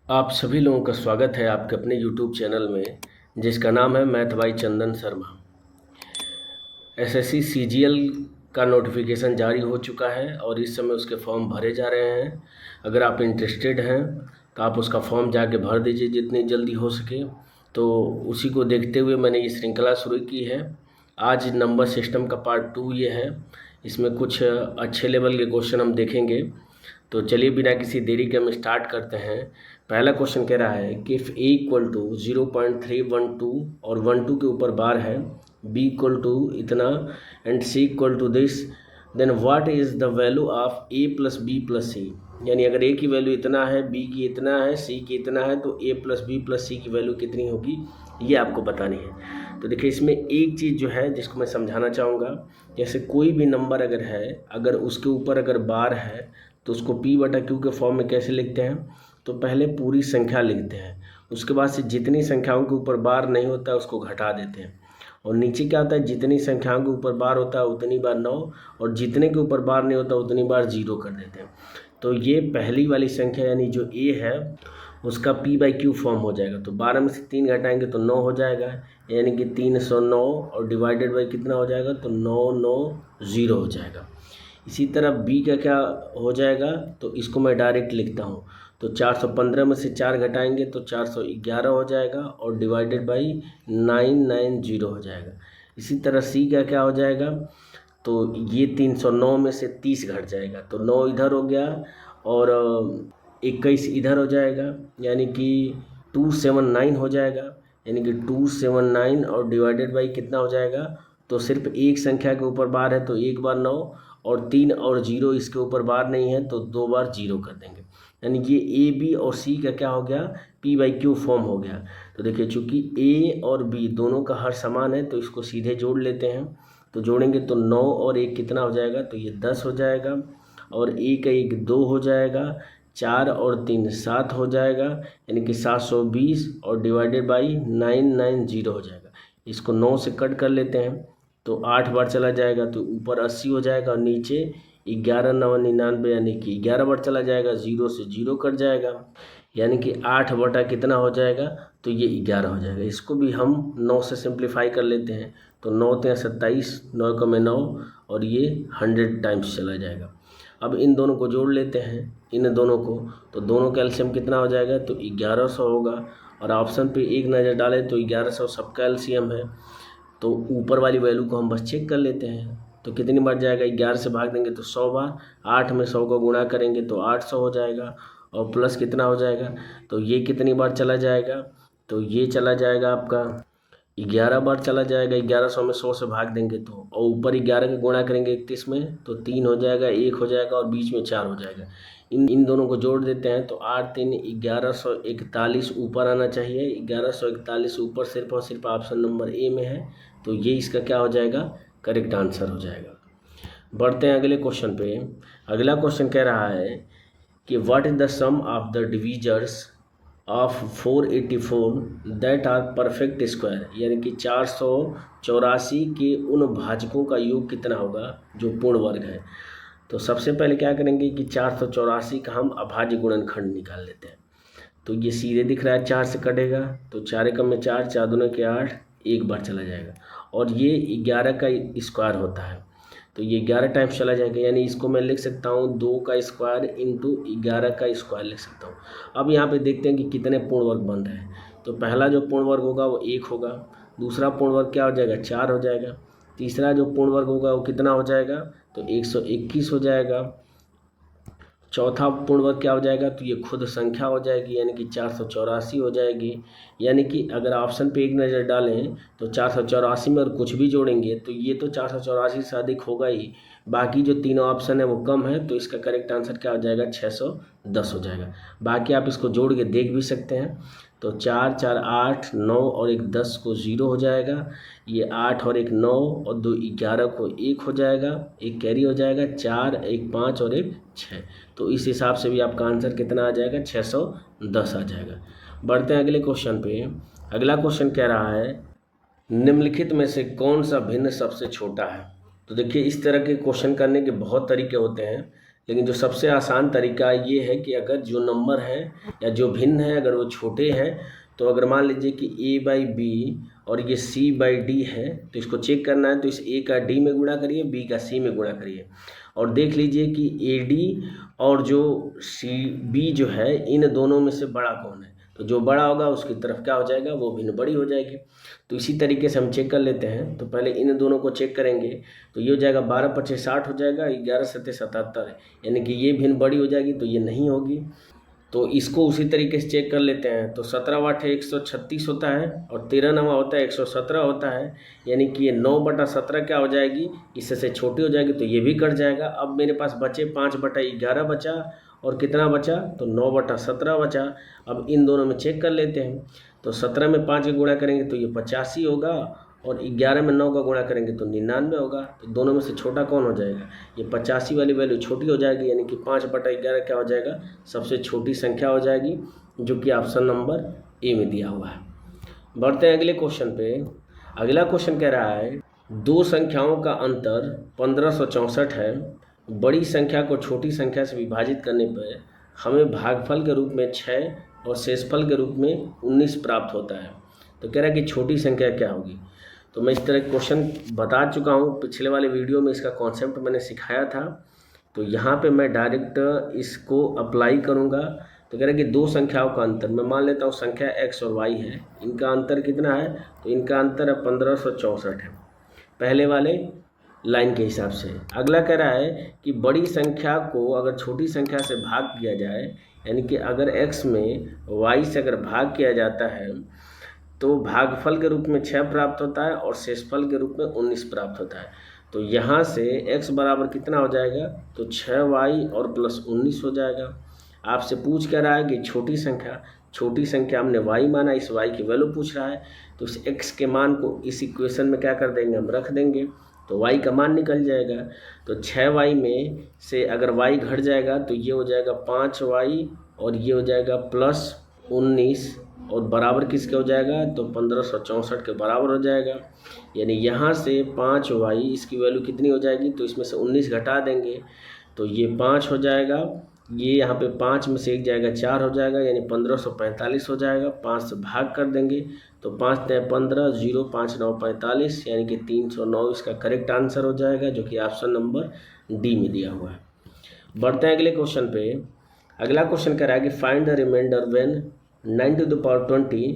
आप सभी लोगों का स्वागत है आपके अपने YouTube चैनल में, जिसका नाम है math by Chandan Sharma. SSC CGL का नोटिफिकेशन जारी हो चुका है और इस समय उसके फॉर्म भरे जा रहे हैं। अगर आप इंटरेस्टेड हैं तो आप उसका फॉर्म जाके भर दीजिए जितनी जल्दी हो सके। तो उसी को देखते हुए मैंने ये श्रृंखला शुरू की है। आज नंबर सिस्टम का पार्ट 2 ये है। इसमें कुछ अच्छे लेवल के क्वेश्चन हम देखेंगे। तो चलिए बिना किसी देरी के हम स्टार्ट करते हैं। पहला क्वेश्चन कह रहा है कि इफ़ ए इक्वल टू 0.312 और 12 के ऊपर बार है, बी इक्वल टू इतना and C equal to this, then what is the value of A plus B plus C. यानी अगर ए की वैल्यू इतना है, बी की इतना है, सी की इतना है, तो ए प्लस बी प्लस सी की वैल्यू कितनी होगी ये आपको बतानी है। तो देखिए इसमें एक चीज़ जो है जिसको मैं समझाना चाहूँगा, जैसे कोई भी नंबर अगर है, अगर उसके ऊपर अगर बार है तो उसको p बटा q के फॉर्म में कैसे लिखते हैं। तो पहले पूरी संख्या लिखते हैं, उसके बाद से जितनी संख्याओं के ऊपर बार नहीं होता है उसको घटा देते हैं, और नीचे क्या होता है, जितनी संख्याओं के ऊपर बार होता है उतनी बार 9, और जितने के ऊपर बार नहीं होता उतनी बार 0 कर देते हैं। तो ये पहली वाली संख्या यानी जो a है उसका p बाई क्यू फॉर्म हो जाएगा। तो 12 में से 3 घटाएंगे तो 9 हो जाएगा, यानी कि 309, और डिवाइडेड बाई कितना हो जाएगा, तो 990 हो जाएगा। इसी तरह b का क्या हो जाएगा, तो इसको मैं डायरेक्ट लिखता हूँ। तो 415 में से 4 घटाएंगे तो 411 हो जाएगा, और डिवाइडेड बाई 990 हो जाएगा। इसी तरह c का क्या हो जाएगा, तो ये 309 में से 30 घट जाएगा, तो 9 इधर हो गया और 21 इधर हो जाएगा, यानी कि 279 हो जाएगा, यानी कि 279, और डिवाइडेड बाई कितना हो जाएगा, तो सिर्फ एक संख्या के ऊपर बार है तो एक बार 9, और 3 और 0 इसके ऊपर बार नहीं है तो 2 बार 0 कर देंगे, यानी ये ए बी और सी का क्या हो गया, p बाई क्यू फॉर्म हो गया। तो देखिए चूँकि a और b दोनों का हर समान है तो इसको सीधे जोड़ लेते हैं। तो जोड़ेंगे तो 9 और 1 कितना हो जाएगा, तो ये 10 हो जाएगा, और 1 का 1 2 हो जाएगा, 4 और 3 7 हो जाएगा, यानी कि 720, और डिवाइडेड बाई 990 हो जाएगा। इसको 9 से कट कर लेते हैं तो 8 बार चला जाएगा, तो ऊपर 80 हो जाएगा और नीचे 11 9 99, यानी कि 11 बार चला जाएगा, 0 से 0 कट जाएगा, यानी कि 8 बटा कितना हो जाएगा, तो ये 11 हो जाएगा। इसको भी हम 9 से सिंप्लीफाई कर लेते हैं, तो 9 × 27, 9 × 9, और ये 100 टाइम्स चला जाएगा। अब इन दोनों को जोड़ लेते हैं, इन दोनों को, तो दोनों का एलसीएम कितना हो जाएगा, तो 1100 होगा। और ऑप्शन पे एक नज़र डालें तो 1100 सबका एलसीएम है, तो ऊपर वाली वैल्यू को हम बस चेक कर लेते हैं। तो कितनी बार जाएगा, 11 से भाग देंगे तो 100 बार, 8 में 100 को गुणा करेंगे तो 800 हो जाएगा, और प्लस कितना हो जाएगा, तो ये कितनी बार चला जाएगा, तो ये चला जाएगा आपका 11 बार चला जाएगा। 1100 में 100 से भाग देंगे तो, और ऊपर 11 का गुणा करेंगे 31 में तो 3 हो जाएगा, 1 हो जाएगा, और बीच में 4 हो जाएगा। इन दोनों को जोड़ देते हैं तो 8 3 1141 ऊपर आना चाहिए। 1141 ऊपर सिर्फ और सिर्फ ऑप्शन नंबर ए में है, तो ये इसका क्या हो जाएगा, करेक्ट आंसर हो जाएगा। बढ़ते हैं अगले क्वेश्चन पे। अगला क्वेश्चन कह रहा है कि what is the sum of the divisors of 484 that are perfect square, यानी कि 484 के उन भाजकों का योग कितना होगा जो पूर्ण वर्ग है। तो सबसे पहले क्या करेंगे कि 484 का हम अभाज्य गुणनखंड निकाल लेते हैं। तो ये सीधे दिख रहा है, 4 से कटेगा तो 4 एकम में 4, 4 दूने के 8, एक बार चला जाएगा, और ये 11 का स्क्वायर होता है तो ये 11 टाइम्स चला जाएगा, यानी इसको मैं लिख सकता हूँ 2 का स्क्वायर इंटू 11 का स्क्वायर लिख सकता हूँ। अब यहाँ पे देखते हैं कि कितने पूर्ण वर्ग बन रहे हैं। तो पहला जो पूर्ण वर्ग होगा वो 1 होगा, दूसरा पूर्ण वर्ग क्या हो जाएगा, 4 हो जाएगा, तीसरा जो पूर्ण वर्ग होगा वो कितना हो जाएगा, तो 121 हो जाएगा, चौथा पूर्ण वर्ग क्या हो जाएगा, तो ये खुद संख्या हो जाएगी, यानी कि 484 हो जाएगी। यानी कि अगर ऑप्शन पे एक नज़र डालें तो 484 में और कुछ भी जोड़ेंगे तो ये तो 484 से अधिक होगा ही, बाकी जो तीनों ऑप्शन है वो कम है, तो इसका करेक्ट आंसर क्या हो जाएगा, 610 हो जाएगा। बाकी आप इसको जोड़ के देख भी सकते हैं, तो 4 4 8 9 और 1 10 को 0 हो जाएगा, ये 8 और 1 9 और 2 11 को 1 हो जाएगा, एक कैरी हो जाएगा, 4 1 5 और 1 6। तो इस हिसाब से भी आपका आंसर कितना आ जाएगा, 610 आ जाएगा। बढ़ते हैं अगले क्वेश्चन पे। अगला क्वेश्चन कह रहा है निम्नलिखित में से कौन सा भिन्न सबसे छोटा है। तो देखिए इस तरह के क्वेश्चन करने के बहुत तरीके होते हैं, लेकिन जो सबसे आसान तरीका ये है कि अगर जो नंबर है या जो भिन्न है अगर वो छोटे हैं, तो अगर मान लीजिए कि a/b और ये c/d है, तो इसको चेक करना है तो इस a का d में गुणा करिए, b का c में गुणा करिए और देख लीजिए कि AD और जो CB जो है इन दोनों में से बड़ा कौन है। तो जो बड़ा होगा उसकी तरफ क्या हो जाएगा, वो भिन्न बड़ी हो जाएगी। तो इसी तरीके से हम चेक कर लेते हैं। तो पहले इन दोनों को चेक करेंगे तो ये हो जाएगा 12×5 = 60 हो जाएगा, 11×7 = 77, यानी कि ये भिन्न बड़ी हो जाएगी तो ये नहीं होगी। तो इसको उसी तरीके से चेक कर लेते हैं। तो 17 वाट है 136 होता है और 13 नवा होता है 117 होता है, यानी कि ये 9/17 क्या हो जाएगी, इससे छोटी हो जाएगी तो ये भी कट जाएगा। अब मेरे पास बचे 5/11 बचा और कितना बचा, तो 9/17 बचा। अब इन दोनों में चेक कर लेते हैं। तो 17 में 5 का गुणा करेंगे तो ये 85 होगा और 11 में 9 का गुणा करेंगे तो 99 होगा। तो दोनों में से छोटा कौन हो जाएगा, ये 85 वाली वैल्यू छोटी हो जाएगी, यानी कि 5/11 क्या हो जाएगा, सबसे छोटी संख्या हो जाएगी, जो कि ऑप्शन नंबर ए में दिया हुआ है। बढ़ते हैं अगले क्वेश्चन पे। अगला क्वेश्चन कह रहा है दो संख्याओं का अंतर 1564 है। बड़ी संख्या को छोटी संख्या से विभाजित करने पर हमें भागफल के रूप में 6 और शेषफल के रूप में 19 प्राप्त होता है। तो कह रहा है कि छोटी संख्या क्या होगी। तो मैं इस तरह क्वेश्चन बता चुका हूँ, पिछले वाले वीडियो में इसका कॉन्सेप्ट मैंने सिखाया था। तो यहाँ पे मैं डायरेक्ट इसको अप्लाई करूँगा। तो कह रहा है कि दो संख्याओं का अंतर, मैं मान लेता हूँ संख्या x और y है, इनका अंतर कितना है, तो इनका अंतर है 1564 है पहले वाले लाइन के हिसाब से। अगला कह रहा है कि बड़ी संख्या को अगर छोटी संख्या से भाग किया जाए, यानी कि अगर x में y से अगर भाग किया जाता है तो भागफल के रूप में 6 प्राप्त होता है और शेषफल के रूप में 19 प्राप्त होता है। तो यहाँ से x बराबर कितना हो जाएगा, तो 6y और प्लस 19 हो जाएगा। आपसे पूछ क्या रहा है कि छोटी संख्या हमने y माना, इस y की वैल्यू पूछ रहा है। तो इस x के मान को इस इक्वेशन में क्या कर देंगे, हम रख देंगे, तो y का मान निकल जाएगा। तो 6y में से अगर y घट जाएगा तो ये हो जाएगा 5y और ये हो जाएगा प्लस 19 और बराबर किसके हो जाएगा, तो 1564 के बराबर हो जाएगा। यानी यहाँ से 5y इसकी वैल्यू कितनी हो जाएगी, तो इसमें से 19 घटा देंगे तो ये 5 हो जाएगा। ये यहाँ पे 5 में से 1 जाएगा 4 हो जाएगा, यानी 1545 हो जाएगा। 5 से भाग कर देंगे तो 5 × 15 0 5 9 45, यानी कि 309 इसका करेक्ट आंसर हो जाएगा, जो कि ऑप्शन नंबर डी में दिया हुआ है। बढ़ते हैं अगले क्वेश्चन पे। अगला क्वेश्चन कह रहा है कि find the remainder when 9⁻20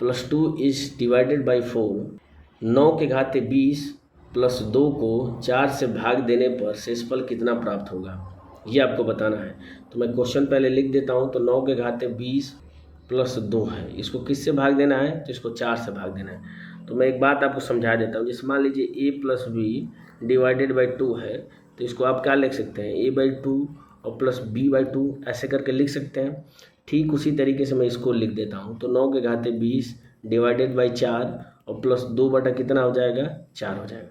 + 2 is divided by 4। 9⁻20 + 2 को 4 से भाग देने पर शेषफल कितना प्राप्त होगा, ये आपको बताना है। तो मैं क्वेश्चन पहले लिख देता हूँ। तो 9⁻20 + 2 है, इसको किससे भाग देना है, तो इसको 4 से भाग देना है। तो मैं एक बात आपको समझा देता हूँ। जैसे मान लीजिए a + b डिवाइडेड बाई 2 है, तो इसको आप क्या लिख सकते हैं, a/2 और प्लस b/2 ऐसे करके लिख सकते हैं। ठीक उसी तरीके से मैं इसको लिख देता हूँ। तो 9⁻20 डिवाइडेड बाई 4 और प्लस 2 बटा कितना हो जाएगा, 4 हो जाएगा।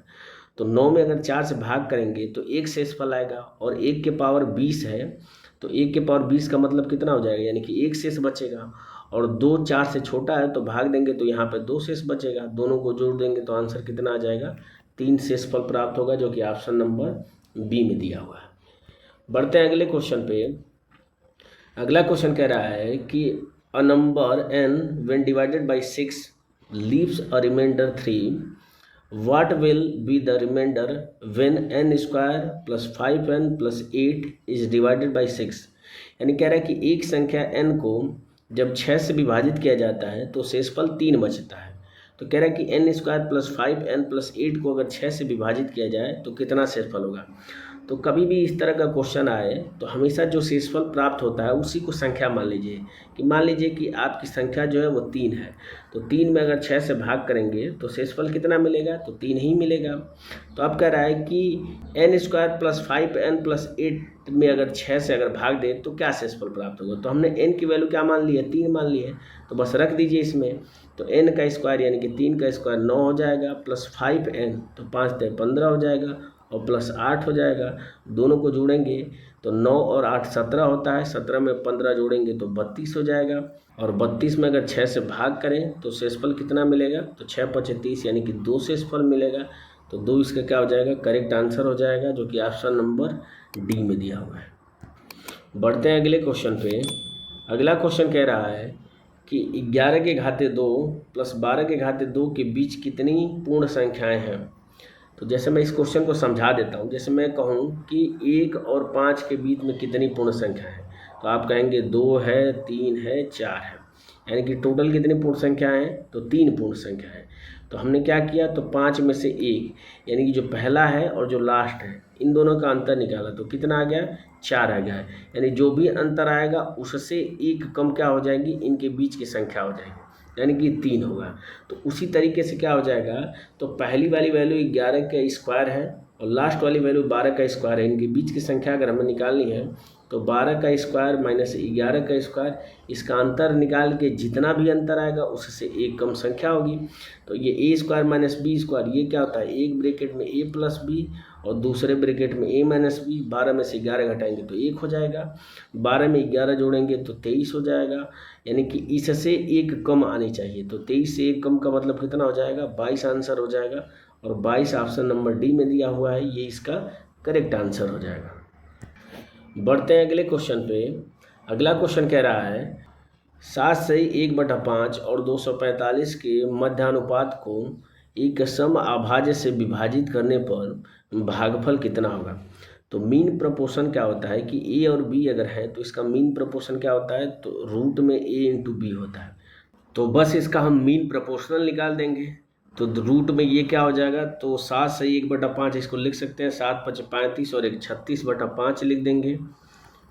तो 9 में अगर 4 से भाग करेंगे तो 1 शेषफल आएगा और 1 के पावर 20 है, तो 1 के पावर 20 का मतलब कितना हो जाएगा, यानी कि 1 शेष बचेगा। और 2 4 से छोटा है तो भाग देंगे तो यहाँ पे 2 शेष बचेगा, दोनों को जोड़ देंगे तो आंसर कितना आ जाएगा, 3 शेषफल प्राप्त होगा, जो कि ऑप्शन नंबर बी में दिया हुआ है। बढ़ते हैं अगले क्वेश्चन पे। अगला क्वेश्चन कह रहा है कि a number n when divided by 6 leaves a remainder 3, what will be the remainder when n² + 5n + 8 is divided by 6। यानी कह रहा है कि एक संख्या n को जब 6 से विभाजित किया जाता है तो शेषफल 3 बचता है। तो कह रहा है कि n² + 5n + 8 को अगर 6 से विभाजित किया जाए तो कितना शेषफल होगा। तो कभी भी इस तरह का क्वेश्चन आए तो हमेशा जो शेषफल प्राप्त होता है उसी को संख्या मान लीजिए कि आपकी संख्या जो है वो 3 है। तो 3 में अगर 6 से भाग करेंगे तो शेषफल कितना मिलेगा, तो 3 ही मिलेगा। तो अब कह रहा है कि n² + 5n + 8 में अगर 6 से अगर भाग दें तो क्या शेषफल प्राप्त होगा। तो हमने n की वैल्यू क्या मान ली है, 3 मान ली है, तो बस रख दीजिए इसमें। तो n का स्क्वायर यानी कि 3 का स्क्वायर 9 हो जाएगा, प्लस 5n तो 5 × 15 हो जाएगा और प्लस 8 हो जाएगा। दोनों को जोड़ेंगे तो 9 और 8 17 होता है, 17 में 15 जोड़ेंगे तो 32 हो जाएगा। और 32 में अगर 6 से भाग करें तो शेषफल कितना मिलेगा, तो 6 × 5 = 30, यानी कि 2 शेषफल मिलेगा, तो 2 इसका क्या हो जाएगा, करेक्ट आंसर हो जाएगा, जो कि ऑप्शन नंबर डी में दिया हुआ है। बढ़ते हैं अगले क्वेश्चन पे। अगला क्वेश्चन कह रहा है कि 11 के घाते 2 प्लस 12 के घाते 2 के बीच कितनी पूर्ण संख्याएं हैं। तो जैसे मैं इस क्वेश्चन को समझा देता हूँ, जैसे मैं कहूँ कि 1 और 5 के बीच में कितनी पूर्ण संख्या है, तो आप कहेंगे 2 है, 3 है, 4 है, यानी कि टोटल कितनी पूर्ण संख्या है, तो 3 पूर्ण संख्या है। तो हमने क्या किया, तो 5 में से 1 यानी कि जो पहला है और जो लास्ट है इन दोनों का अंतर निकाला, तो कितना आ गया, 4 आ गया है। यानी जो भी अंतर आएगा उससे एक कम क्या हो जाएगी, इनके बीच की संख्या हो जाएगी, यानी कि 3 होगा। तो उसी तरीके से क्या हो जाएगा, तो पहली वाली वैल्यू 11 का स्क्वायर है और लास्ट वाली वैल्यू 12 का स्क्वायर है। इनके बीच की संख्या अगर हमें निकालनी है तो 12 का स्क्वायर माइनस 11 का स्क्वायर, इसका अंतर निकाल के जितना भी अंतर आएगा उससे एक कम संख्या होगी। तो ये ए स्क्वायर माइनस बी स्क्वायर, ये क्या होता है, एक ब्रैकेट में ए प्लस बी और दूसरे ब्रैकेट में ए माइनस बी। 12 में से 11 घटाएंगे तो 1 हो जाएगा, 12 में 11 जोड़ेंगे तो 23 हो जाएगा, यानी कि इससे एक कम आनी चाहिए। तो 23 से एक कम का मतलब कितना हो जाएगा, 22 आंसर हो जाएगा, और 22 ऑप्शन नंबर डी में दिया हुआ है, ये इसका करेक्ट आंसर हो जाएगा। बढ़ते हैं अगले क्वेश्चन पे। अगला क्वेश्चन कह रहा है 7 से 1/5 और 245 के मध्यानुपात को एक सम अभाज्य से विभाजित करने पर भागफल कितना होगा। तो मीन प्रपोर्शन क्या होता है कि ए और बी अगर है तो इसका मीन प्रपोर्शन क्या होता है, तो रूट में ए इंटू बी होता है। तो बस इसका हम मीन प्रपोर्शनल निकाल देंगे, तो रूट में ये क्या हो जाएगा, तो 7 से 1/5 इसको लिख सकते हैं, 7 × 5 = 35 और 1 36/5 लिख देंगे।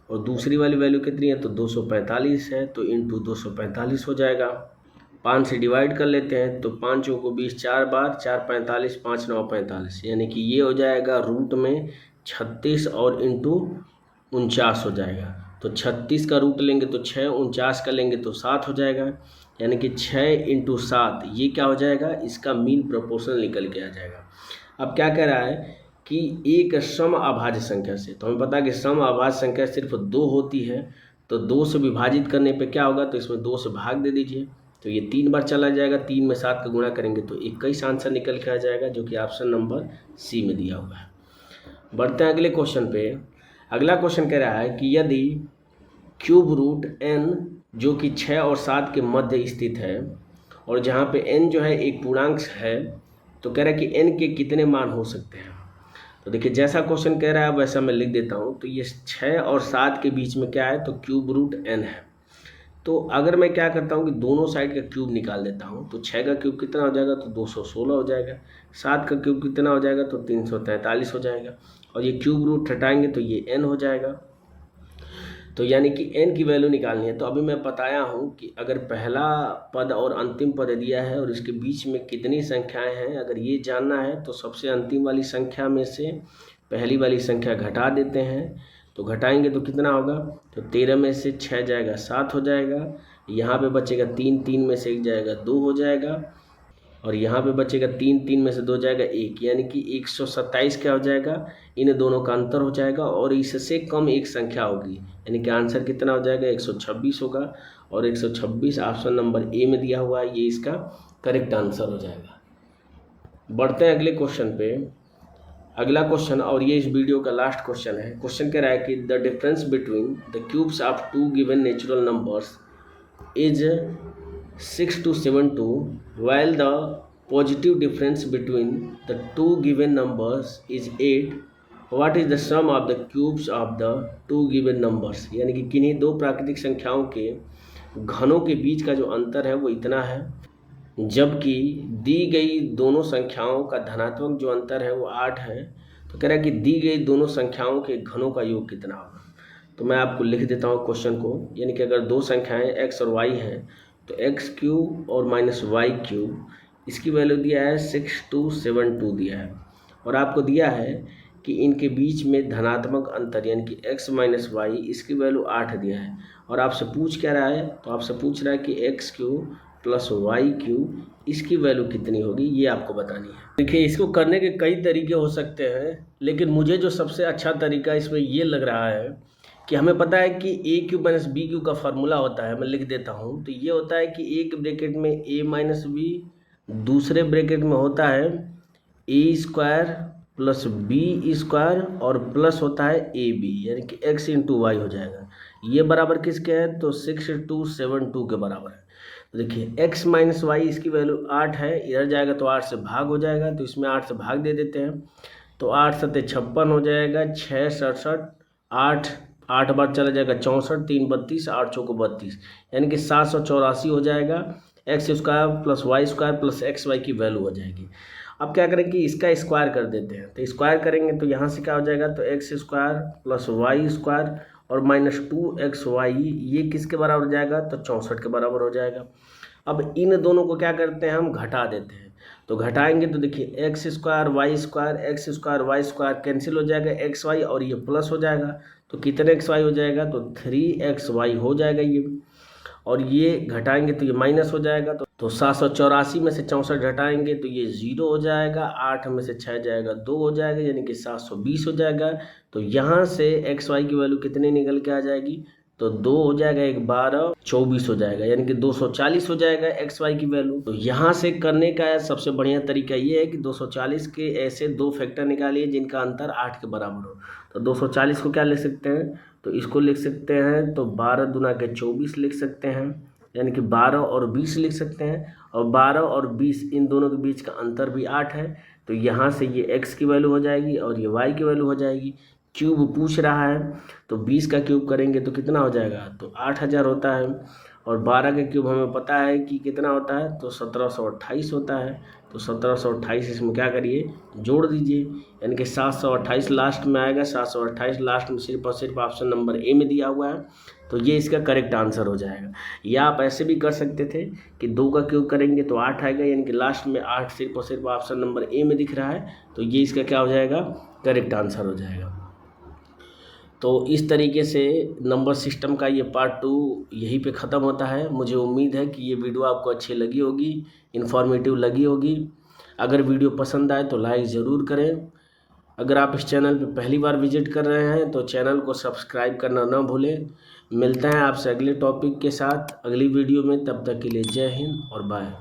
और दूसरी वाली वैल्यू कितनी है, तो 245 है, तो इंटू 245 हो जाएगा। 5 से डिवाइड कर लेते हैं, तो 5 चौको 20, 4 बार 4 45, 5 9 45, यानी कि ये हो जाएगा रूट में 36 और इंटू 49 हो जाएगा। तो 36 का रूट लेंगे तो 6, 49 का लेंगे तो 7 हो जाएगा, यानी कि 6 × 7 ये क्या हो जाएगा, इसका मीन प्रोपोर्शनल निकल के आ जाएगा। अब क्या कह रहा है कि एक सम अभाज्य संख्या से, तो हमें पता है कि सम अभाज्य संख्या सिर्फ 2 होती है, तो 2 से विभाजित करने पे क्या होगा, तो इसमें 2 से भाग दे दीजिए, तो ये 3 बार चला जाएगा, 3 में 7 का गुणा करेंगे तो 21 आंसर निकल के आ जाएगा, जो कि ऑप्शन नंबर सी में दिया हुआ है। बढ़ते हैं अगले क्वेश्चन पे। अगला क्वेश्चन कह रहा है कि यदि क्यूब रूट n जो कि 6 और 7 के मध्य स्थित है, और जहाँ पे n जो है एक पूर्णांक है, तो कह रहा है कि n के कितने मान हो सकते हैं। तो देखिए जैसा क्वेश्चन कह रहा है वैसा मैं लिख देता हूँ। तो ये 6 और 7 के बीच में क्या है, तो क्यूब रूट n है। तो अगर मैं क्या करता हूँ कि दोनों साइड का क्यूब निकाल देता हूँ, तो 6 का क्यूब कितना हो जाएगा, तो 216 हो जाएगा, 7 का क्यूब कितना हो जाएगा, तो 343 हो जाएगा, और ये क्यूब रूट हटाएंगे तो ये n हो जाएगा। तो यानी कि n की वैल्यू निकालनी है। तो अभी मैं बताया हूँ कि अगर पहला पद और अंतिम पद दिया है और इसके बीच में कितनी संख्याएं हैं, अगर ये जानना है तो सबसे अंतिम वाली संख्या में से पहली वाली संख्या घटा देते हैं। तो घटाएंगे तो कितना होगा, तो 13 में से 6 जाएगा 7 हो जाएगा, यहाँ पे बचेगा 3, 3 में से 1 जाएगा 2 हो जाएगा, और यहाँ पे बचेगा 3, 3 में से 2 जाएगा 1, यानी कि 127 क्या हो जाएगा, इन दोनों का अंतर हो जाएगा, और इससे कम एक संख्या होगी, यानी कि आंसर कितना हो जाएगा, 126 होगा, और 126 ऑप्शन नंबर ए में दिया हुआ है, ये इसका करेक्ट आंसर हो जाएगा। बढ़ते हैं अगले क्वेश्चन पे। अगला क्वेश्चन, और ये इस वीडियो का लास्ट क्वेश्चन है। क्वेश्चन कह रहा है कि the difference between the cubes of 2 given natural numbers is 6 to 72, while the positive difference between the two given numbers is 8. What is the sum of the cubes of the two given numbers? यानी कि किन्हीं दो प्राकृतिक संख्याओं के घनों के बीच का जो अंतर है वो इतना है, जबकि दी गई दोनों संख्याओं का धनात्मक जो अंतर है वो 8 है। तो कह रहा है कि दी गई दोनों संख्याओं के घनों का योग कितना होगा। तो मैं आपको लिख देता हूँ क्वेश्चन को, यानी कि अगर दो संख्याएं x और y हैं तो x क्यूब और माइनस वाई क्यूब, इसकी वैल्यू दिया है 6272 दिया है, और आपको दिया है कि इनके बीच में धनात्मक अंतर यानी कि x माइनस वाई, इसकी वैल्यू 8 दिया है, और आपसे पूछ क्या रहा है, तो आपसे पूछ रहा है कि x cube plus y cube इसकी वैल्यू कितनी होगी, ये आपको बतानी है। देखिए इसको करने के कई तरीके हो सकते हैं, लेकिन मुझे जो सबसे अच्छा तरीका इसमें ये लग रहा है कि हमें पता है कि ए क्यू माइनस बी क्यू का फार्मूला होता है, मैं लिख देता हूँ। तो ये होता है कि एक ब्रैकेट में ए माइनस बी, दूसरे ब्रैकेट में होता है ए स्क्वायर प्लस बी स्क्वायर और प्लस होता है ए बी, यानी कि x इंटू वाई हो जाएगा। ये बराबर किसके है? तो 6272 के बराबर है। तो देखिए x माइनस वाई, इसकी वैल्यू 8 है, इधर जाएगा तो 8 से भाग हो जाएगा, तो इसमें 8 से भाग दे देते हैं। तो 8 सत्ते 56 हो जाएगा, 6 67 8 8 बार चला जाएगा 64, 3 32, 8 चौको 32, यानी कि 784 हो जाएगा। X square plus y square plus x y की वैल्यू हो जाएगी। अब क्या करें कि इसका स्क्वायर कर देते हैं, तो स्क्वायर करेंगे तो यहाँ से क्या हो जाएगा? तो x square plus y square और माइनस 2xy, ये किसके बराबर हो जाएगा? तो 64 के बराबर हो जाएगा। अब इन दोनों को क्या करते हैं? हम घटा देते हैं। तो घटाएंगे तो देखिए x square y square cancel हो जाएगा, एक्स वाई, और ये प्लस हो जाएगा। तो कितने एक्स वाई हो जाएगा? तो 3xy हो जाएगा ये, और ये घटाएंगे तो ये माइनस हो जाएगा। तो 784 में से 64 घटाएंगे तो ये 0 हो जाएगा, 8 में से 6 जाएगा 2 हो जाएगा, यानी कि 720 हो जाएगा। तो यहाँ से एक्स वाई की वैल्यू कितनी निकल के आ जाएगी? तो 2 हो जाएगा, 1 12 24 हो जाएगा, यानी कि 240 हो जाएगा एक्स वाई की वैल्यू। तो यहाँ से करने का सबसे बढ़िया तरीका ये है कि 240 के ऐसे दो फैक्टर निकालिए जिनका अंतर 8 के बराबर हो। तो 240 को क्या लिख सकते हैं? तो इसको लिख सकते हैं, तो 12 दूना के 24 लिख सकते हैं, यानी कि 12 और 20 लिख सकते हैं, और 12 और 20 इन दोनों के बीच का अंतर भी 8 है। तो यहाँ से ये x की वैल्यू हो जाएगी और ये y की वैल्यू हो जाएगी। क्यूब पूछ रहा है, तो 20 का क्यूब करेंगे तो कितना हो जाएगा? तो 8000 होता है, और 12 का क्यूब हमें पता है कि कितना होता है? तो 1728 होता है। तो 1728 इसमें क्या करिए? जोड़ दीजिए, यानी कि 728 लास्ट में आएगा। 728 लास्ट में सिर्फ और सिर्फ ऑप्शन नंबर ए में दिया हुआ है, तो ये इसका करेक्ट आंसर हो जाएगा। या आप ऐसे भी कर सकते थे कि 2 का क्यूब करेंगे तो 8 आएगा, यानी कि लास्ट में 8 सिर्फ और सिर्फ ऑप्शन नंबर ए में दिख रहा है, तो ये इसका क्या हो जाएगा? करेक्ट आंसर हो जाएगा। तो इस तरीके से नंबर सिस्टम का ये पार्ट 2 यहीं पे ख़त्म होता है। मुझे उम्मीद है कि ये वीडियो आपको अच्छी लगी होगी, इन्फॉर्मेटिव लगी होगी। अगर वीडियो पसंद आए तो लाइक ज़रूर करें। अगर आप इस चैनल पे पहली बार विजिट कर रहे हैं तो चैनल को सब्सक्राइब करना ना भूलें। मिलते हैं आपसे अगले टॉपिक के साथ अगली वीडियो में, तब तक के लिए जय हिंद और बाय।